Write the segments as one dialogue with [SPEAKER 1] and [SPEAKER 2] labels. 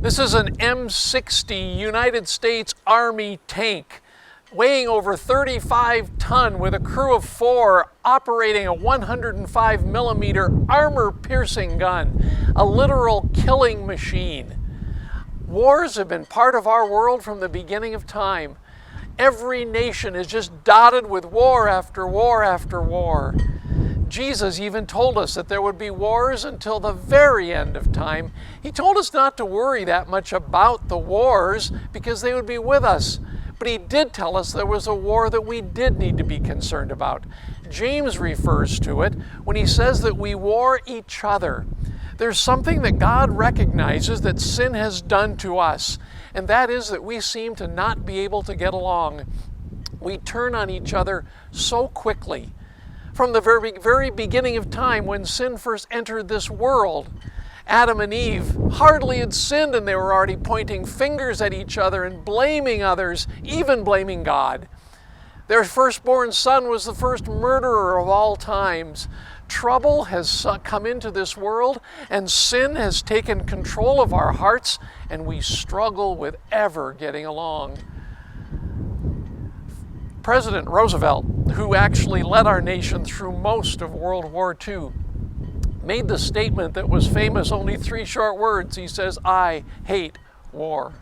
[SPEAKER 1] This is an M60 United States Army tank weighing over 35 ton with a crew of 4 operating a 105 millimeter armor-piercing gun, a literal killing machine. Wars have been part of our world from the beginning of time. Every nation is just dotted with war after war after war. Jesus even told us that there would be wars until the very end of time. He told us not to worry that much about the wars because they would be with us. But he did tell us there was a war that we did need to be concerned about. James refers to it when he says that we war each other. There's something that God recognizes that sin has done to us, and that is that we seem to not be able to get along. We turn on each other so quickly. From the very beginning of time, when sin first entered this world, Adam and Eve hardly had sinned and they were already pointing fingers at each other and blaming others, even blaming God. Their firstborn son was the first murderer of all times. Trouble has come into this world and sin has taken control of our hearts, and we struggle with ever getting along. President Roosevelt, who actually led our nation through most of World War II, made the statement that was famous, only 3 short words. He says, "I hate war."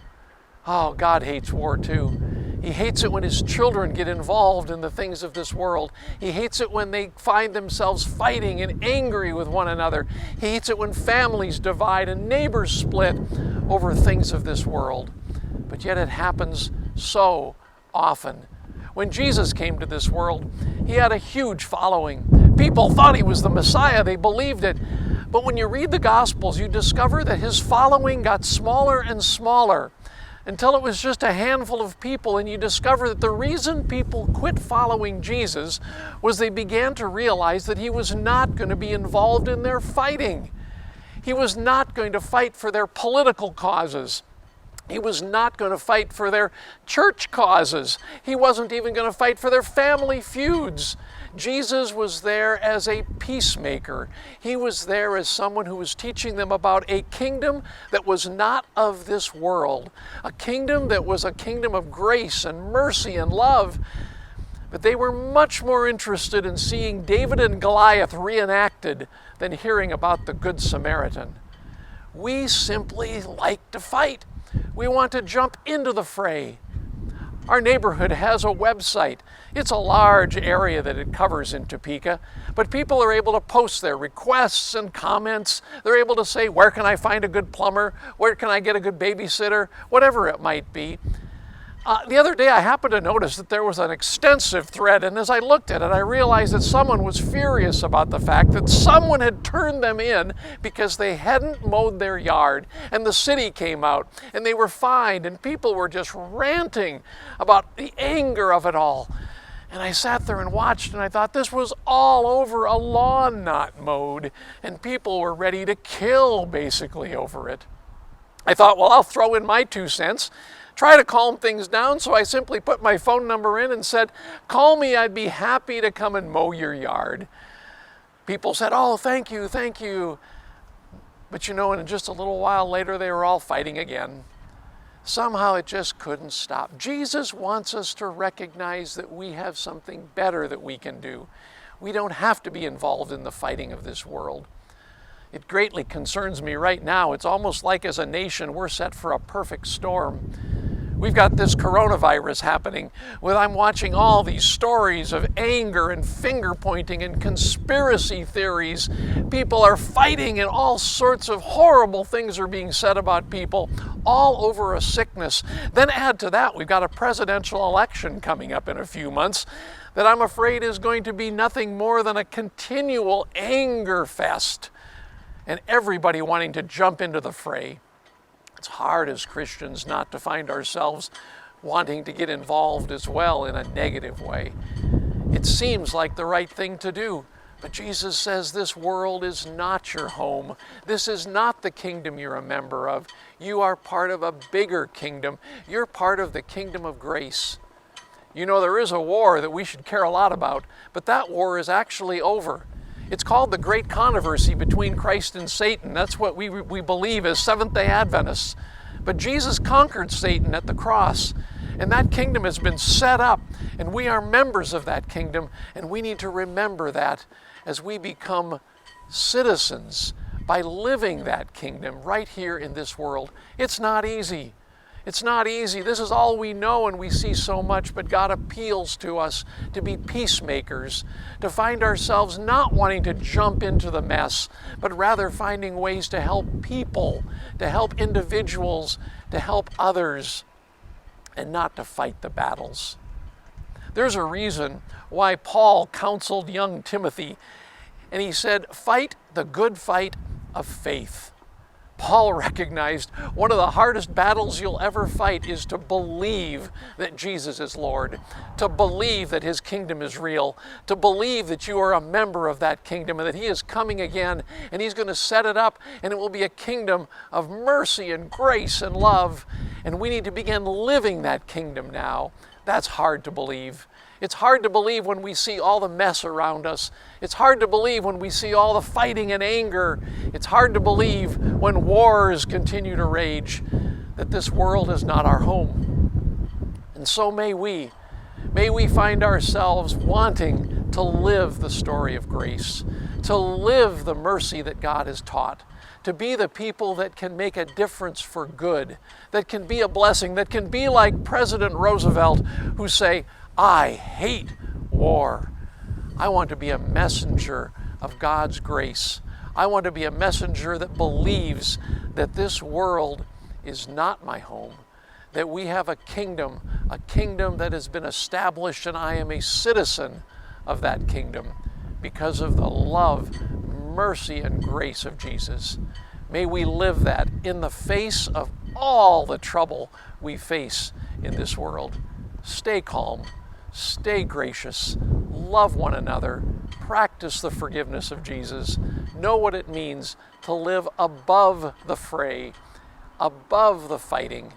[SPEAKER 1] Oh, God hates war too. He hates it when his children get involved in the things of this world. He hates it when they find themselves fighting and angry with one another. He hates it when families divide and neighbors split over things of this world. But yet it happens so often. When Jesus came to this world, he had a huge following. People thought he was the Messiah. They believed it. But when you read the Gospels, you discover that his following got smaller and smaller until it was just a handful of people, and you discover that the reason people quit following Jesus was they began to realize that he was not going to be involved in their fighting. He was not going to fight for their political causes. He was not going to fight for their church causes. He wasn't even going to fight for their family feuds. Jesus was there as a peacemaker. He was there as someone who was teaching them about a kingdom that was not of this world, a kingdom that was a kingdom of grace and mercy and love. But they were much more interested in seeing David and Goliath reenacted than hearing about the Good Samaritan. We simply like to fight. We want to jump into the fray. Our neighborhood has a website. It's a large area that it covers in Topeka, but people are able to post their requests and comments. They're able to say, where can I find a good plumber? Where can I get a good babysitter? Whatever it might be. The other day I happened to notice that there was an extensive thread, and as I looked at it, I realized that someone was furious about the fact that someone had turned them in because they hadn't mowed their yard, and the city came out, and they were fined, and people were just ranting about the anger of it all. And I sat there and watched, and I thought this was all over a lawn not mowed, and people were ready to kill, basically, over it. I thought, well, I'll throw in my 2 cents. Try to calm things down, so I simply put my phone number in and said, call me, I'd be happy to come and mow your yard. People said, oh, thank you, thank you. But you know, and just a little while later, they were all fighting again. Somehow it just couldn't stop. Jesus wants us to recognize that we have something better that we can do. We don't have to be involved in the fighting of this world. It greatly concerns me right now. It's almost like as a nation, we're set for a perfect storm. We've got this coronavirus happening. I'm watching all these stories of anger and finger pointing and conspiracy theories. People are fighting and all sorts of horrible things are being said about people, all over a sickness. Then add to that, we've got a presidential election coming up in a few months that I'm afraid is going to be nothing more than a continual anger fest, and everybody wanting to jump into the fray. It's hard as Christians not to find ourselves wanting to get involved as well in a negative way. It seems like the right thing to do, but Jesus says this world is not your home. This is not the kingdom you're a member of. You are part of a bigger kingdom. You're part of the kingdom of grace. You know, there is a war that we should care a lot about, but that war is actually over. It's called the Great Controversy between Christ and Satan. That's what we believe as Seventh-day Adventists. But Jesus conquered Satan at the cross, and that kingdom has been set up, and we are members of that kingdom, and we need to remember that as we become citizens by living that kingdom right here in this world. It's not easy. It's not easy. This is all we know, and we see so much, but God appeals to us to be peacemakers, to find ourselves not wanting to jump into the mess, but rather finding ways to help people, to help individuals, to help others, and not to fight the battles. There's a reason why Paul counseled young Timothy, and he said, "Fight the good fight of faith." Paul recognized one of the hardest battles you'll ever fight is to believe that Jesus is Lord, to believe that his kingdom is real, to believe that you are a member of that kingdom and that he is coming again and he's going to set it up and it will be a kingdom of mercy and grace and love. And we need to begin living that kingdom now. That's hard to believe. It's hard to believe when we see all the mess around us. It's hard to believe when we see all the fighting and anger. It's hard to believe when wars continue to rage that this world is not our home. And so may we find ourselves wanting to live the story of grace, to live the mercy that God has taught, to be the people that can make a difference for good, that can be a blessing, that can be like President Roosevelt, who say, "I hate war. I want to be a messenger of God's grace. I want to be a messenger that believes that this world is not my home, that we have a kingdom that has been established, and I am a citizen of that kingdom because of the love, mercy, and grace of Jesus." May we live that in the face of all the trouble we face in this world. Stay calm. Stay gracious, love one another, practice the forgiveness of Jesus, know what it means to live above the fray, above the fighting,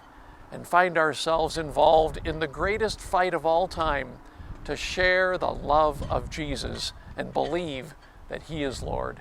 [SPEAKER 1] and find ourselves involved in the greatest fight of all time, to share the love of Jesus and believe that he is Lord.